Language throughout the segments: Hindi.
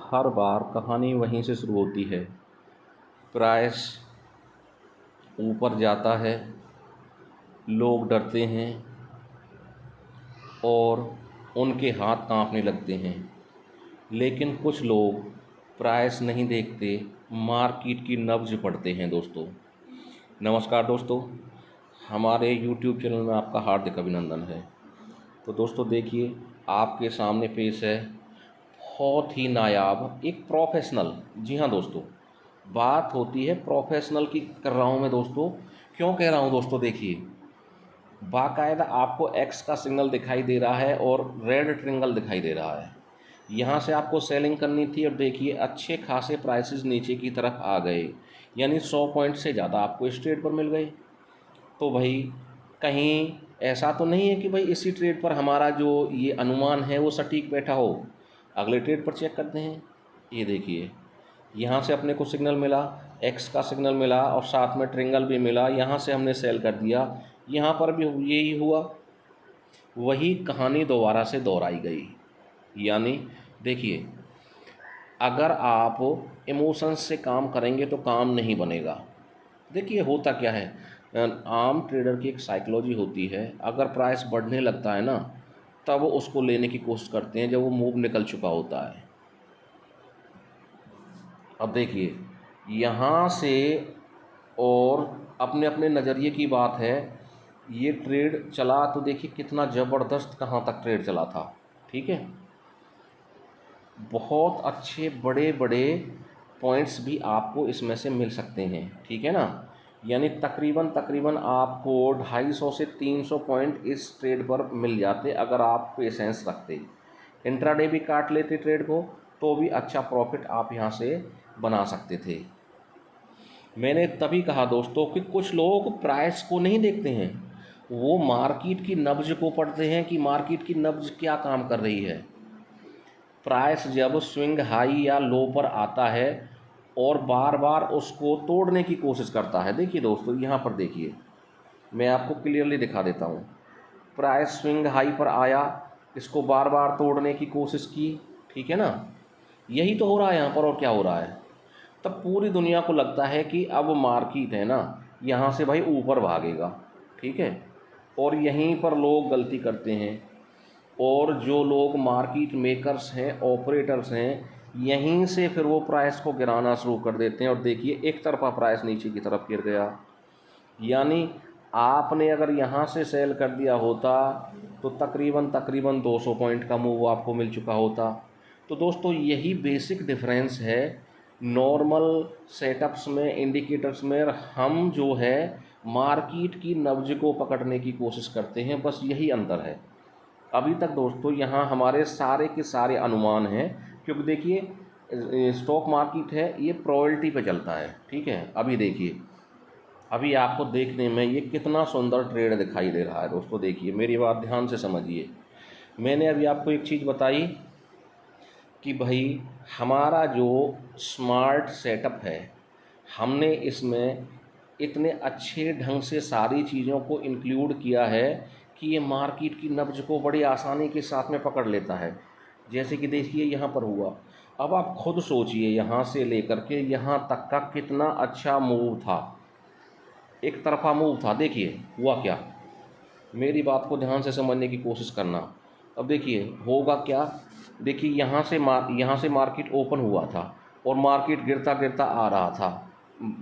हर बार कहानी वहीं से शुरू होती है। प्राइस ऊपर जाता है, लोग डरते हैं और उनके हाथ कांपने लगते हैं। लेकिन कुछ लोग प्राइस नहीं देखते, मार्केट की नब्ज पढ़ते हैं। दोस्तों नमस्कार दोस्तों, हमारे YouTube चैनल में आपका हार्दिक अभिनंदन है। तो दोस्तों देखिए, आपके सामने पेश है बहुत ही नायाब एक प्रोफेशनल। जी हाँ दोस्तों, बात होती है प्रोफेशनल की कर रहा हूँ मैं दोस्तों। क्यों कह रहा हूँ दोस्तों, देखिए बाकायदा आपको एक्स का सिग्नल दिखाई दे रहा है और रेड ट्रिंगल दिखाई दे रहा है। यहाँ से आपको सेलिंग करनी थी और देखिए अच्छे खासे प्राइसेस नीचे की तरफ आ गए, यानी 100 पॉइंट से ज़्यादा आपको इस ट्रेड पर मिल गए। तो भाई कहीं ऐसा तो नहीं है कि भाई इसी ट्रेड पर हमारा जो ये अनुमान है वो सटीक बैठा हो। अगले ट्रेड पर चेक करते हैं। ये देखिए, यहाँ से अपने को सिग्नल मिला, एक्स का सिग्नल मिला और साथ में ट्रिंगल भी मिला। यहाँ से हमने सेल कर दिया, यहाँ पर भी यही हुआ। वही कहानी दोबारा से दोहराई गई। यानी देखिए, अगर आप इमोशंस से काम करेंगे तो काम नहीं बनेगा। देखिए होता क्या है, आम ट्रेडर की एक साइकोलॉजी होती है। अगर प्राइस बढ़ने लगता है ना, तब वो उसको लेने की कोशिश करते हैं जब वो मूव निकल चुका होता है। अब देखिए यहाँ से, और अपने अपने नज़रिए की बात है, ये ट्रेड चला तो देखिए कितना ज़बरदस्त कहाँ तक ट्रेड चला था। ठीक है, बहुत अच्छे बड़े बड़े पॉइंट्स भी आपको इसमें से मिल सकते हैं। ठीक है ना, यानी तकरीबन तकरीबन आपको 250 से 300 पॉइंट इस ट्रेड पर मिल जाते अगर आप पेशेंस रखते। इंट्राडे भी काट लेते ट्रेड को तो भी अच्छा प्रॉफिट आप यहाँ से बना सकते थे। मैंने तभी कहा दोस्तों कि कुछ लोग प्राइस को नहीं देखते हैं, वो मार्केट की नब्ज को पढ़ते हैं कि मार्केट की नब्ज क्या काम कर रही है। प्राइस जब स्विंग हाई या लो पर आता है और बार बार उसको तोड़ने की कोशिश करता है, देखिए दोस्तों यहाँ पर देखिए, मैं आपको क्लियरली दिखा देता हूँ। प्राइस स्विंग हाई पर आया, इसको बार बार तोड़ने की कोशिश की। ठीक है ना, यही तो हो रहा है यहाँ पर, और क्या हो रहा है। तब पूरी दुनिया को लगता है कि अब मार्केट है ना, यहाँ से भाई ऊपर भागेगा। ठीक है, और यहीं पर लोग गलती करते हैं, और जो लोग मार्केट मेकर्स हैं, ऑपरेटर्स हैं, यहीं से फिर वो प्राइस को गिराना शुरू कर देते हैं। और देखिए एक तरफा प्राइस नीचे की तरफ गिर गया। यानी आपने अगर यहाँ से सेल कर दिया होता तो तकरीबन तकरीबन 200 पॉइंट का मूव आपको मिल चुका होता। तो दोस्तों यही बेसिक डिफरेंस है नॉर्मल सेटअप्स में, इंडिकेटर्स में। हम जो है मार्केट की नब्ज को पकड़ने की कोशिश करते हैं, बस यही अंतर है। अभी तक दोस्तों यहाँ हमारे सारे के सारे अनुमान हैं, क्योंकि देखिए स्टॉक मार्केट है ये प्रोबेबिलिटी पे चलता है। ठीक है, अभी देखिए, अभी आपको देखने में ये कितना सुंदर ट्रेड दिखाई दे रहा है। दोस्तों देखिए, मेरी बात ध्यान से समझिए। मैंने अभी आपको एक चीज़ बताई कि भाई हमारा जो स्मार्ट सेटअप है, हमने इसमें इतने अच्छे ढंग से सारी चीज़ों को इंक्लूड किया है कि ये मार्केट की नब्ज को बड़ी आसानी के साथ में पकड़ लेता है। जैसे कि देखिए यहाँ पर हुआ, अब आप खुद सोचिए यहाँ से लेकर के यहाँ तक का कितना अच्छा मूव था, एक तरफा मूव था। देखिए हुआ क्या, मेरी बात को ध्यान से समझने की कोशिश करना। अब देखिए होगा क्या, देखिए यहाँ से मार्केट ओपन हुआ था और मार्केट गिरता गिरता आ रहा था।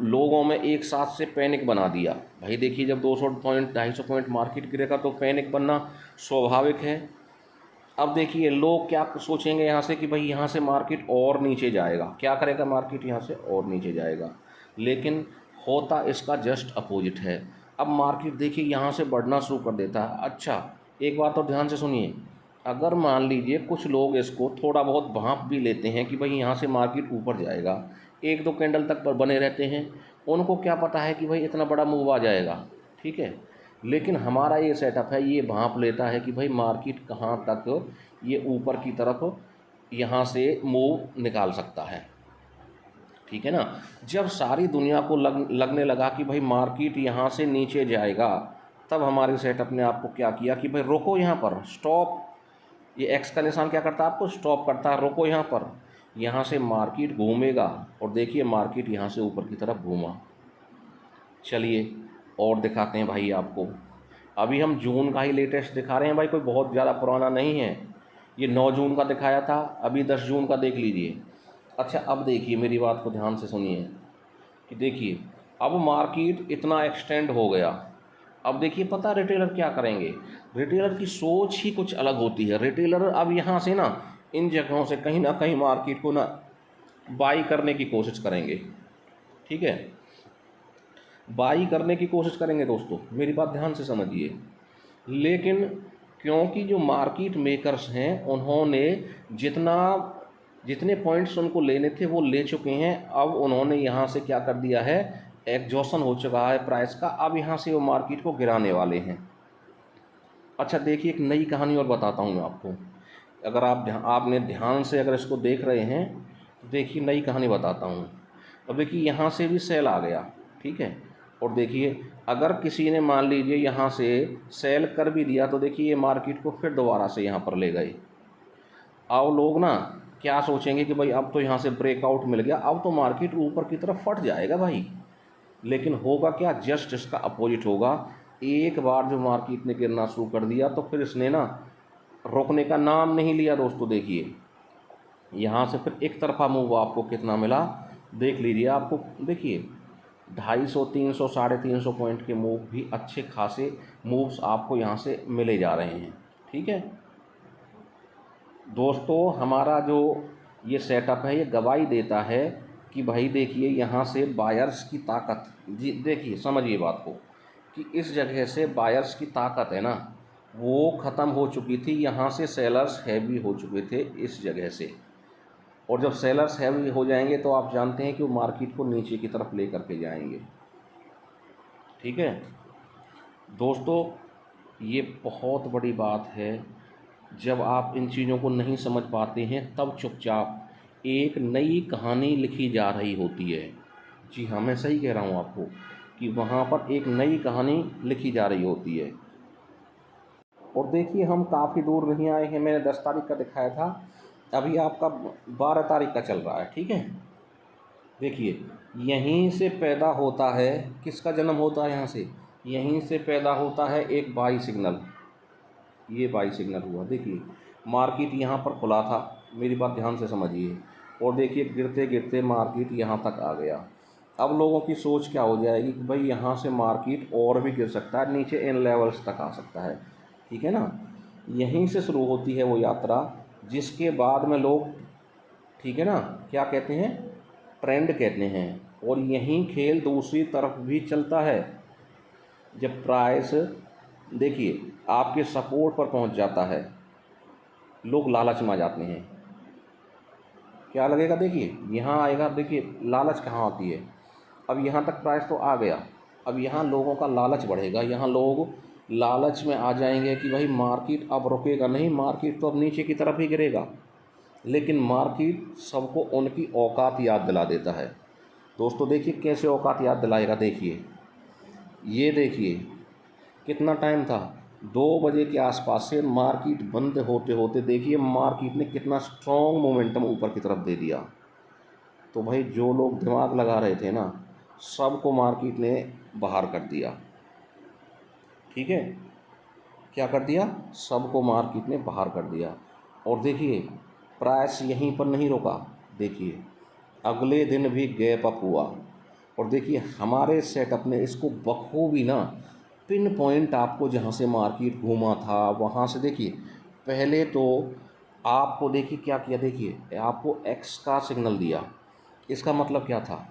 लोगों में एक साथ से पैनिक बना दिया। भाई देखिए, जब 200 पॉइंट 250 पॉइंट मार्केट गिरेगा तो पैनिक बनना स्वाभाविक है। अब देखिए लोग क्या सोचेंगे यहाँ से कि भाई यहाँ से मार्केट और नीचे जाएगा। क्या करेगा मार्केट, यहाँ से और नीचे जाएगा। लेकिन होता इसका जस्ट अपोजिट है। अब मार्केट देखिए यहाँ से बढ़ना शुरू कर देता है। अच्छा एक बात और ध्यान से सुनिए, अगर मान लीजिए कुछ लोग इसको थोड़ा बहुत भांप भी लेते हैं कि भाई यहाँ से मार्केट ऊपर जाएगा, एक दो कैंडल तक पर बने रहते हैं, उनको क्या पता है कि भाई इतना बड़ा मूव आ जाएगा। ठीक है, लेकिन हमारा ये सेटअप है, ये भांप लेता है कि भाई मार्केट कहाँ तक ये ऊपर की तरफ यहाँ से मूव निकाल सकता है। ठीक है ना, जब सारी दुनिया को लगने लगा कि भाई मार्केट यहाँ से नीचे जाएगा, तब हमारे सेटअप ने आपको क्या किया कि भाई रोको यहाँ पर, स्टॉप। ये एक्स का निशान क्या करता है, आपको स्टॉप करता है, रोको यहाँ पर। यहाँ से मार्केट घूमेगा और देखिए मार्केट यहाँ से ऊपर की तरफ घूमा। चलिए और दिखाते हैं भाई आपको। अभी हम जून का ही लेटेस्ट दिखा रहे हैं भाई, कोई बहुत ज़्यादा पुराना नहीं है। ये 9 जून का दिखाया था, अभी 10 जून का देख लीजिए। अच्छा अब देखिए, मेरी बात को ध्यान से सुनिए कि देखिए अब मार्केट इतना एक्सटेंड हो गया। अब देखिए पता रिटेलर क्या करेंगे, रिटेलर की सोच ही कुछ अलग होती है। रिटेलर अब यहाँ से ना इन जगहों से कहीं ना कहीं मार्केट को ना बाई करने की कोशिश करेंगे। ठीक है, बाई करने की कोशिश करेंगे दोस्तों, मेरी बात ध्यान से समझिए। लेकिन क्योंकि जो मार्केट मेकर्स हैं उन्होंने जितना जितने पॉइंट्स उनको लेने थे वो ले चुके हैं। अब उन्होंने यहाँ से क्या कर दिया है, एग्जॉशन हो चुका है प्राइस का, अब यहाँ से वो मार्केट को गिराने वाले हैं। अच्छा देखिए, एक नई कहानी और बताता हूँ मैं आपको। अगर आपने ध्यान से अगर इसको देख रहे हैं तो देखिए नई कहानी बताता हूँ। अब देखिए यहाँ से भी सेल आ गया, ठीक है। और देखिए अगर किसी ने मान लीजिए यहाँ से सेल कर भी दिया तो देखिए ये मार्केट को फिर दोबारा से यहाँ पर ले गए। अब लोग ना क्या सोचेंगे कि भाई अब तो यहाँ से ब्रेकआउट मिल गया, अब तो मार्केट ऊपर की तरफ फट जाएगा भाई। लेकिन होगा क्या, जस्ट इसका अपोजिट होगा। एक बार जो मार्केट ने गिरना शुरू कर दिया तो फिर इसने ना रोकने का नाम नहीं लिया दोस्तों। देखिए यहाँ से फिर एक तरफा मूव आपको कितना मिला देख लीजिए। आपको देखिए 250, 300, 350 पॉइंट के मूव भी अच्छे खासे मूव्स आपको यहाँ से मिले जा रहे हैं। ठीक है दोस्तों, हमारा जो ये सेटअप है ये गवाही देता है कि भाई देखिए यहाँ से बायर्स की ताकत, जी देखिए समझिए बात को, कि इस जगह से बायर्स की ताकत है ना वो ख़त्म हो चुकी थी। यहाँ से सेलर्स हैवी हो चुके थे इस जगह से, और जब सेलर्स हैवी हो जाएंगे तो आप जानते हैं कि वो मार्केट को नीचे की तरफ ले करके जाएंगे। ठीक है दोस्तों, ये बहुत बड़ी बात है। जब आप इन चीज़ों को नहीं समझ पाते हैं तब चुपचाप एक नई कहानी लिखी जा रही होती है। जी हाँ, मैं सही कह रहा हूँ आपको कि वहाँ पर एक नई कहानी लिखी जा रही होती है। और देखिए हम काफ़ी दूर नहीं आए हैं, मैंने 10 तारीख का दिखाया था, अभी आपका 12 तारीख का चल रहा है। ठीक है, देखिए यहीं से पैदा होता है, किसका जन्म होता है यहाँ से, यहीं से पैदा होता है एक बाई सिग्नल। ये बाई सिग्नल हुआ। देखिए मार्केट यहाँ पर खुला था, मेरी बात ध्यान से समझिए, और देखिए गिरते गिरते मार्केट यहाँ तक आ गया। अब लोगों की सोच क्या हो जाएगी कि भाई यहाँ से मार्केट और भी गिर सकता है, नीचे इन लेवल्स तक आ सकता है। ठीक है ना, यहीं से शुरू होती है वो यात्रा जिसके बाद में लोग, ठीक है ना, क्या कहते हैं, ट्रेंड कहते हैं। और यहीं खेल दूसरी तरफ भी चलता है। जब प्राइस देखिए आपके सपोर्ट पर पहुंच जाता है, लोग लालच में आ जाते हैं। क्या लगेगा, देखिए यहाँ आएगा, देखिए लालच कहाँ आती है। अब यहाँ तक प्राइस तो आ गया, अब यहाँ लोगों का लालच बढ़ेगा, यहाँ लोग लालच में आ जाएंगे कि भाई मार्केट अब रुकेगा नहीं, मार्केट तो अब नीचे की तरफ ही गिरेगा। लेकिन मार्केट सबको उनकी औकात याद दिला देता है। दोस्तों देखिए कैसे औकात याद दिलाएगा, देखिए ये देखिए कितना टाइम था, 2 बजे के आसपास से मार्केट बंद होते होते देखिए मार्केट ने कितना स्ट्रॉन्ग मोमेंटम ऊपर की तरफ दे दिया। तो भाई जो लोग दिमाग लगा रहे थे ना, सबको मार्केट ने बाहर कर दिया। ठीक है, क्या कर दिया, सबको मार्केट ने बाहर कर दिया। और देखिए प्राइस यहीं पर नहीं रुका, देखिए अगले दिन भी गैप अप हुआ। और देखिए हमारे सेटअप ने इसको बखूबी ना पिन पॉइंट आपको जहाँ से मार्केट घूमा था वहाँ से, देखिए पहले तो आपको देखिए क्या किया, देखिए आपको एक्स का सिग्नल दिया। इसका मतलब क्या था,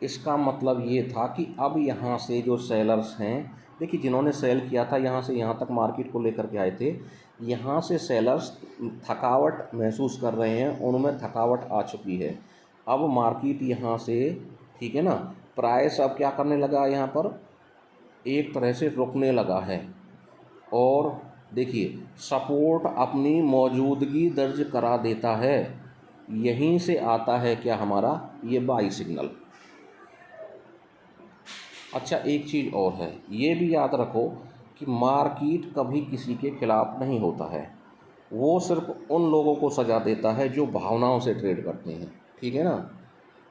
इसका मतलब ये था कि अब यहाँ से जो सेलर्स हैं, देखिए जिन्होंने सेल किया था यहाँ से यहाँ तक मार्केट को लेकर के आए थे, यहाँ से सेलर्स थकावट महसूस कर रहे हैं, उनमें थकावट आ चुकी है। अब मार्केट यहाँ से, ठीक है ना, प्राइस अब क्या करने लगा, यहाँ पर एक तरह से रुकने लगा है। और देखिए सपोर्ट अपनी मौजूदगी दर्ज करा देता है, यहीं से आता है क्या हमारा ये बाई सिग्नल। अच्छा एक चीज़ और है, ये भी याद रखो कि मार्केट कभी किसी के खिलाफ नहीं होता है। वो सिर्फ उन लोगों को सज़ा देता है जो भावनाओं से ट्रेड करते हैं, ठीक है ना।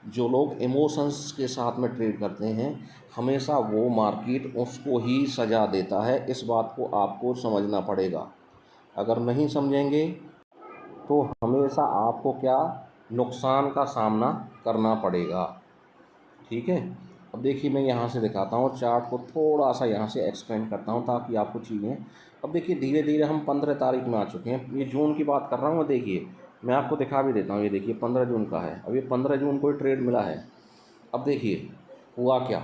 जो लोग इमोशंस के साथ में ट्रेड करते हैं, हमेशा वो मार्केट उसको ही सज़ा देता है। इस बात को आपको समझना पड़ेगा। अगर नहीं समझेंगे तो हमेशा आपको क्या, नुकसान का सामना करना पड़ेगा, ठीक है। अब देखिए मैं यहाँ से दिखाता हूँ चार्ट को, थोड़ा सा यहाँ से एक्सपेंड करता हूँ ताकि आपको चीज़ें, अब देखिए धीरे धीरे हम 15 तारीख में आ चुके हैं। ये जून की बात कर रहा हूँ मैं, देखिए मैं आपको दिखा भी देता हूँ। ये देखिए 15 जून का है, अब ये 15 जून को ही ट्रेड मिला है। अब देखिए हुआ क्या,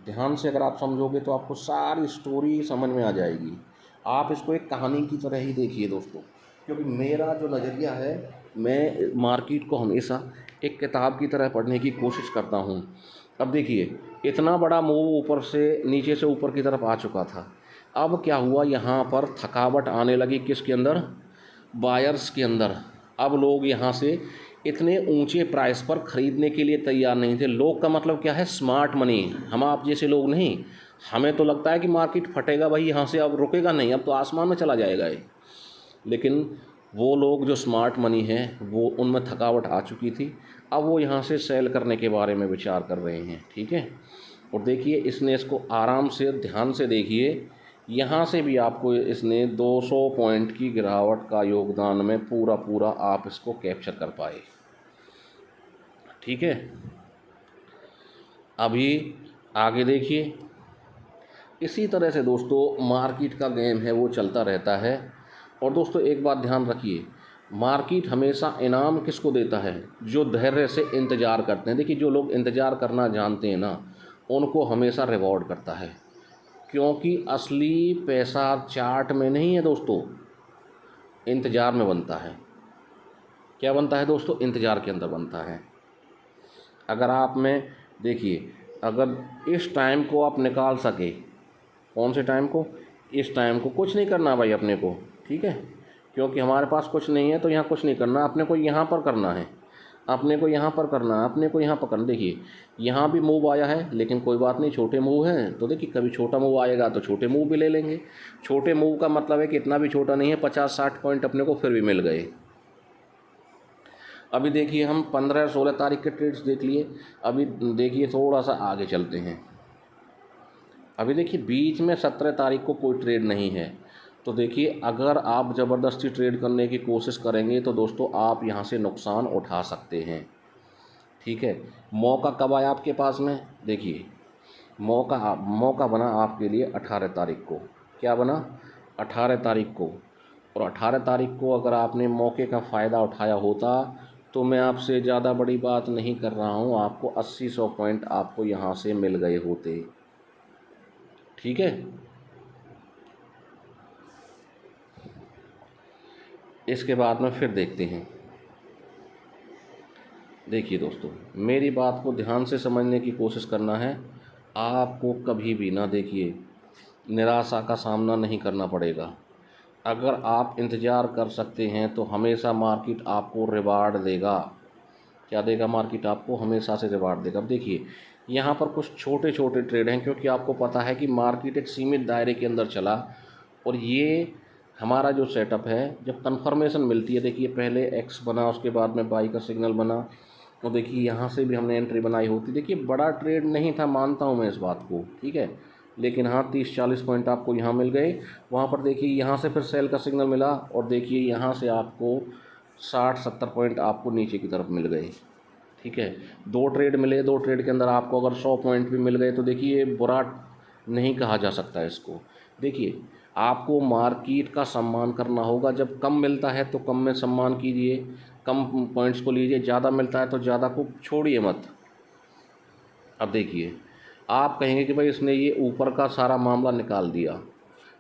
ध्यान से अगर आप समझोगे तो आपको सारी स्टोरी समझ में आ जाएगी। आप इसको एक कहानी की तरह ही देखिए दोस्तों, क्योंकि मेरा जो नज़रिया है, मैं मार्केट को हमेशा एक किताब की तरह पढ़ने की कोशिश करता हूँ। अब देखिए इतना बड़ा मूव ऊपर से नीचे से ऊपर की तरफ आ चुका था। अब क्या हुआ, यहाँ पर थकावट आने लगी किसके अंदर, बायर्स के अंदर। अब लोग यहाँ से इतने ऊंचे प्राइस पर ख़रीदने के लिए तैयार नहीं थे। लोग का मतलब क्या है, स्मार्ट मनी, हम आप जैसे लोग नहीं। हमें तो लगता है कि मार्केट फटेगा भाई, यहाँ से अब रुकेगा नहीं, अब तो आसमान में चला जाएगा ये। लेकिन वो लोग जो स्मार्ट मनी है, वो उनमें थकावट आ चुकी थी। अब वो यहाँ से सेल करने के बारे में विचार कर रहे हैं, ठीक है। और देखिए इसने इसको आराम से ध्यान से देखिए, यहाँ से भी आपको इसने 200 पॉइंट की गिरावट का योगदान में पूरा पूरा आप इसको कैप्चर कर पाए, ठीक है। अभी आगे देखिए, इसी तरह से दोस्तों मार्केट का गेम है वो चलता रहता है। और दोस्तों एक बात ध्यान रखिए, मार्केट हमेशा इनाम किसको देता है, जो धैर्य से इंतज़ार करते हैं। देखिए जो लोग इंतज़ार करना जानते हैं ना, उनको हमेशा रिवॉर्ड करता है। क्योंकि असली पैसा चार्ट में नहीं है दोस्तों, इंतज़ार में बनता है। क्या बनता है दोस्तों, इंतज़ार के अंदर बनता है। अगर आप में देखिए, अगर इस टाइम को आप निकाल सके, कौन से टाइम को, इस टाइम को, कुछ नहीं करना भाई अपने को, ठीक है। क्योंकि हमारे पास कुछ नहीं है तो यहाँ कुछ नहीं करना, अपने को यहाँ पर करना है, अपने को यहाँ पर करना है, अपने को यहाँ पर करना। देखिए यहाँ भी मूव आया है, लेकिन कोई बात नहीं, छोटे मूव हैं तो देखिए कभी छोटा मूव आएगा तो छोटे मूव भी ले लेंगे। छोटे मूव का मतलब है कि इतना भी छोटा नहीं है, 50-60 पॉइंट अपने को फिर भी मिल गए। अभी देखिए हम 15-16 तारीख के ट्रेड्स देख लिए। अभी देखिए थोड़ा सा आगे चलते हैं। अभी देखिए बीच में 17 तारीख को कोई ट्रेड नहीं है। तो देखिए अगर आप ज़बरदस्ती ट्रेड करने की कोशिश करेंगे तो दोस्तों आप यहाँ से नुकसान उठा सकते हैं, ठीक है। मौका कब आया आपके पास में, देखिए मौका बना आपके लिए 18 तारीख को। क्या बना, 18 तारीख को। और 18 तारीख को अगर आपने मौके का फ़ायदा उठाया होता तो मैं आपसे ज़्यादा बड़ी बात नहीं कर रहा हूँ, आपको 80-100 पॉइंट आपको यहाँ से मिल गए होते, ठीक है। इसके बाद में फिर देखते हैं। देखिए दोस्तों मेरी बात को ध्यान से समझने की कोशिश करना है। आपको कभी भी ना देखिए निराशा का सामना नहीं करना पड़ेगा। अगर आप इंतज़ार कर सकते हैं तो हमेशा मार्केट आपको रिवार्ड देगा। क्या देगा, मार्केट आपको हमेशा से रिवार्ड देगा। अब देखिए यहाँ पर कुछ छोटे छोटे ट्रेड हैं, क्योंकि आपको पता है कि मार्केट एक सीमित दायरे के अंदर चला। और ये हमारा जो सेटअप है, जब कन्फर्मेशन मिलती है, देखिए पहले एक्स बना, उसके बाद में बाई का सिग्नल बना, तो देखिए यहाँ से भी हमने एंट्री बनाई होती। देखिए बड़ा ट्रेड नहीं था, मानता हूँ मैं इस बात को, ठीक है। लेकिन हाँ 30-40 पॉइंट आपको यहाँ मिल गए। वहाँ पर देखिए यहाँ से फिर सेल का सिग्नल मिला, और देखिए यहाँ से आपको 60-70 पॉइंट आपको नीचे की तरफ मिल गए, ठीक है। 2 ट्रेड मिले, 2 ट्रेड के अंदर आपको अगर 100 पॉइंट भी मिल गए तो देखिए बुरा नहीं कहा जा सकता है इसको। देखिए आपको मार्केट का सम्मान करना होगा। जब कम मिलता है तो कम में सम्मान कीजिए, कम पॉइंट्स को लीजिए, ज़्यादा मिलता है तो ज़्यादा को छोड़िए मत। अब देखिए आप कहेंगे कि भाई इसने ये ऊपर का सारा मामला निकाल दिया,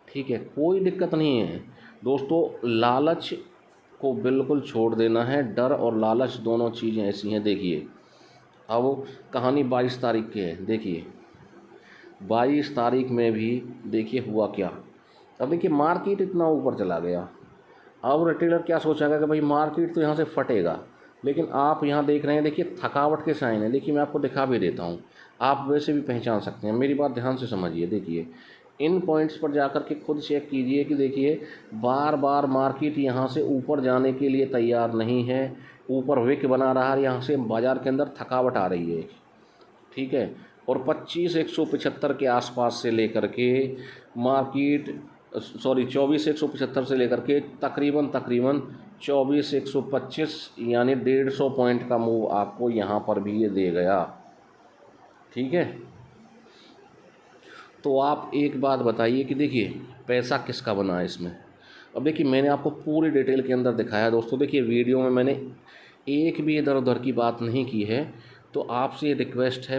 ठीक है, कोई दिक्कत नहीं है दोस्तों। लालच को बिल्कुल छोड़ देना है। डर और लालच दोनों चीज़ें ऐसी हैं। देखिए अब कहानी 22 तारीख की है। देखिए 22 तारीख में भी देखिए हुआ क्या। अब देखिए मार्केट इतना ऊपर चला गया। अब रिटेलर क्या सोचेगा कि भाई मार्केट तो यहाँ से फटेगा, लेकिन आप यहाँ देख रहे हैं, देखिए थकावट के साइन है। देखिए मैं आपको दिखा भी देता हूँ, आप वैसे भी पहचान सकते हैं। मेरी बात ध्यान से समझिए। देखिए इन पॉइंट्स पर जाकर के खुद चेक कीजिए कि देखिए बार बार मार्केट यहाँ से ऊपर जाने के लिए तैयार नहीं है, ऊपर विक बना रहा है, यहाँ से बाज़ार के अंदर थकावट आ रही है, ठीक है। और 25,175 के आसपास से लेकर के मार्केट 24,175 से लेकर के तकरीबन 24,125 यानी 150 पॉइंट का मूव आपको यहाँ पर भी ये दे गया, ठीक है। तो आप एक बात बताइए कि देखिए पैसा किसका बना है इसमें। अब देखिए मैंने आपको पूरी डिटेल के अंदर दिखाया दोस्तों। देखिए वीडियो में मैंने एक भी इधर उधर की बात नहीं की है। तो आपसे रिक्वेस्ट है,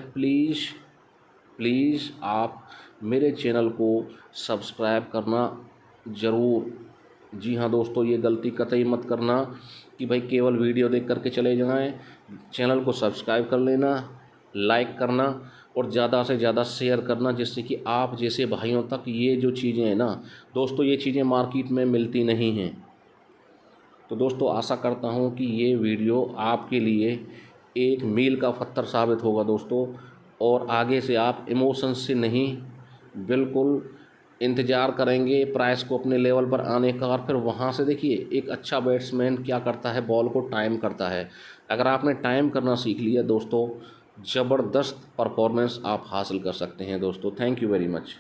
प्लीज़ आप मेरे चैनल को सब्सक्राइब करना ज़रूर। जी हाँ दोस्तों, ये गलती कतई मत करना कि भाई केवल वीडियो देख करके चले जाएं। चैनल को सब्सक्राइब कर लेना, लाइक करना और ज़्यादा से ज़्यादा शेयर करना, जिससे कि आप जैसे भाइयों तक ये जो चीज़ें हैं ना दोस्तों, ये चीज़ें मार्केट में मिलती नहीं हैं। तो दोस्तों आशा करता हूँ कि ये वीडियो आपके लिए एक मील का पत्थर साबित होगा दोस्तों। और आगे से आप इमोशंस से नहीं, बिल्कुल इंतज़ार करेंगे प्राइस को अपने लेवल पर आने का। और फिर वहाँ से देखिए एक अच्छा बैट्समैन क्या करता है, बॉल को टाइम करता है। अगर आपने टाइम करना सीख लिया दोस्तों, ज़बरदस्त परफॉर्मेंस आप हासिल कर सकते हैं दोस्तों। Thank you very much.